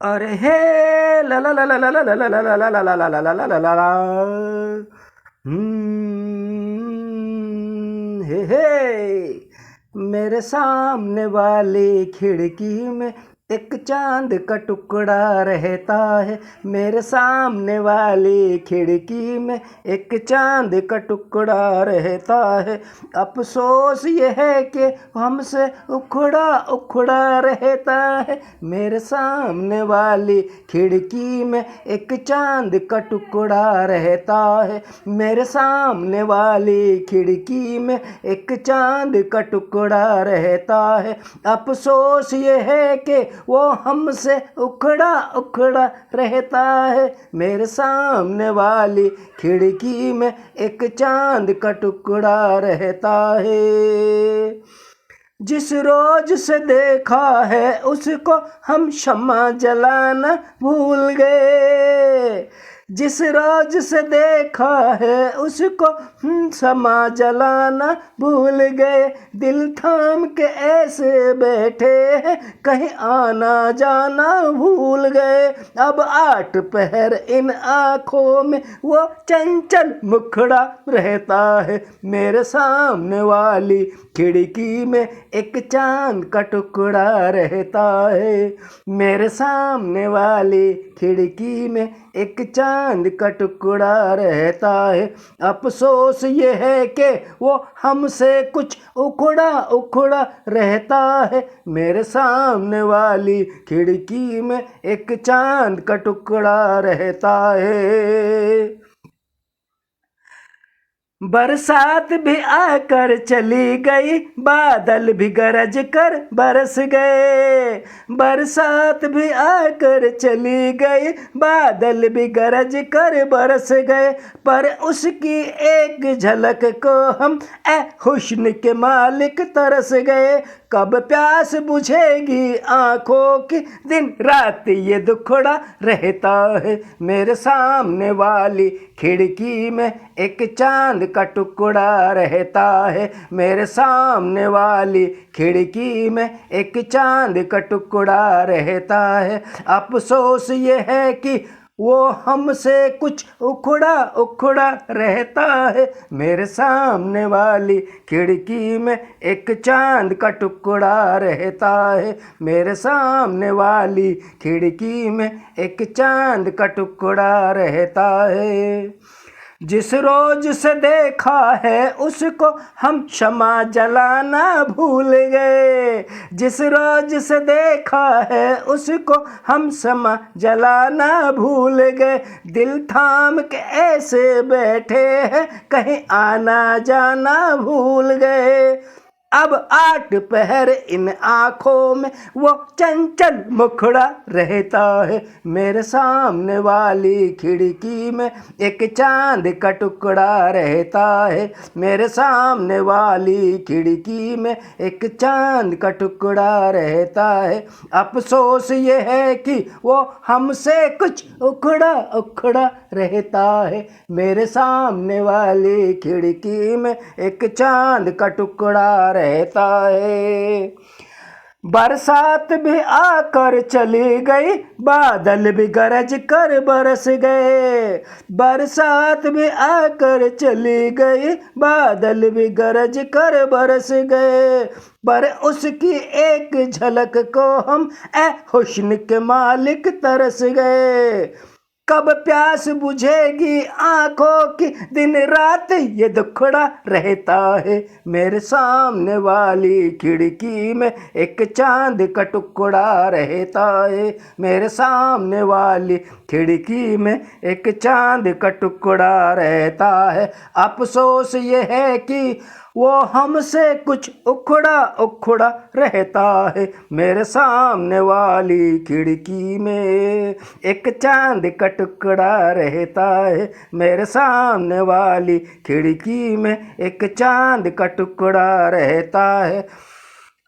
अरे हे ला ला ला ला ला ला ला ला ला ला ला ला ला ला ला ला ला ला ला। हे मेरे सामने वाली खिड़की में एक चांद का टुकड़ा रहता है। मेरे सामने वाली खिड़की में एक चांद का टुकड़ा रहता है। अफसोस ये है कि हमसे उखड़ा उखड़ा रहता है। मेरे सामने वाली खिड़की में एक चांद का टुकड़ा रहता है। मेरे सामने वाली खिड़की में एक चांद का टुकड़ा रहता है। अफसोस ये है कि वो हमसे उखड़ा उखड़ा रहता है। मेरे सामने वाली खिड़की में एक चांद का टुकड़ा रहता है। जिस रोज से देखा है उसको हम शम्मा जलाना भूल गए। जिस रोज से देखा है उसको शम्मा जलाना भूल गए। दिल थाम के ऐसे बैठे हैं कहीं आना जाना भूल गए। अब 8 पहर इन आँखों में वो चंचल मुखड़ा रहता है। मेरे सामने वाली खिड़की में एक चांद का टुकड़ा रहता है। मेरे सामने वाली खिड़की में एक चांद का टुकड़ा रहता है। अफसोस ये है कि वो हमसे कुछ उखड़ा उखड़ा रहता है। मेरे सामने वाली खिड़की में एक चांद का टुकड़ा रहता है। बरसात भी आकर चली गई, बादल भी गरज कर बरस गए। बरसात भी आकर चली गई, बादल भी गरज कर बरस गए। पर उसकी एक झलक को हम ए हुस्न के मालिक तरस गए। कब प्यास बुझेगी आंखों की, दिन रात ये दुखड़ा रहता है। मेरे सामने वाली खिड़की में एक चांद का टुकड़ा रहता है। मेरे सामने वाली खिड़की में एक चांद का टुकड़ा रहता है। अफसोस ये है कि वो हमसे कुछ उखड़ा उखड़ा रहता है। मेरे सामने वाली खिड़की में एक चांद का टुकड़ा रहता है। मेरे सामने वाली खिड़की में एक चांद का टुकड़ा रहता है। जिस रोज से देखा है उसको हम शम्मा जलाना भूल गए। जिस रोज से देखा है उसको हम शम्मा जलाना भूल गए। दिल थाम के ऐसे बैठे हैं कहीं आना जाना भूल गए। अब 8 पहर इन आँखों में वो चंचल मुखड़ा रहता है। मेरे सामने वाली खिड़की में एक चांद का टुकड़ा रहता है। मेरे सामने वाली खिड़की में एक चांद का टुकड़ा रहता है। अफसोस ये है कि वो हमसे कुछ उखड़ा उखड़ा रहता है। मेरे सामने वाली खिड़की में एक चांद का टुकड़ा रहता है। बरसात भी आकर चली गई, बादल भी गरज कर बरस गए। बरसात भी आकर चली गई, बादल भी गरज कर बरस गए। पर उसकी एक झलक को हम ए हुस्न के मालिक तरस गए। कब प्यास बुझेगी आंखों की, दिन रात ये दुखड़ा रहता है। मेरे सामने वाली खिड़की में एक चांद का टुकड़ा रहता है। मेरे सामने वाली खिड़की में एक चांद का टुकड़ा रहता है। अफसोस ये है कि वो हमसे कुछ उखड़ा उखड़ा रहता है। मेरे सामने वाली खिड़की में एक चांद का टुकड़ा रहता है। मेरे सामने वाली खिड़की में एक चांद का टुकड़ा रहता है।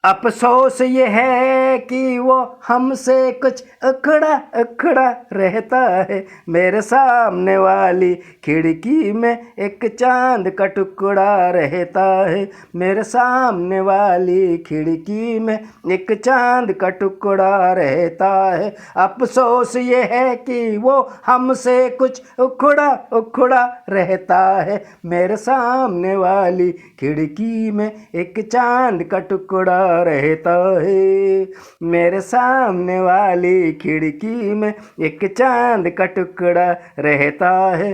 अफसोस ये है कि वो हमसे कुछ उखड़ा उखड़ा रहता है। मेरे सामने वाली खिड़की में एक चांद का टुकड़ा रहता है। मेरे सामने वाली खिड़की में एक चांद का टुकड़ा रहता है। अफसोस ये है कि वो हमसे कुछ उखड़ा उखड़ा रहता है। मेरे सामने वाली खिड़की में एक चांद का टुकड़ा रहता है। मेरे सामने वाली खिड़की में एक चांद का टुकड़ा रहता है।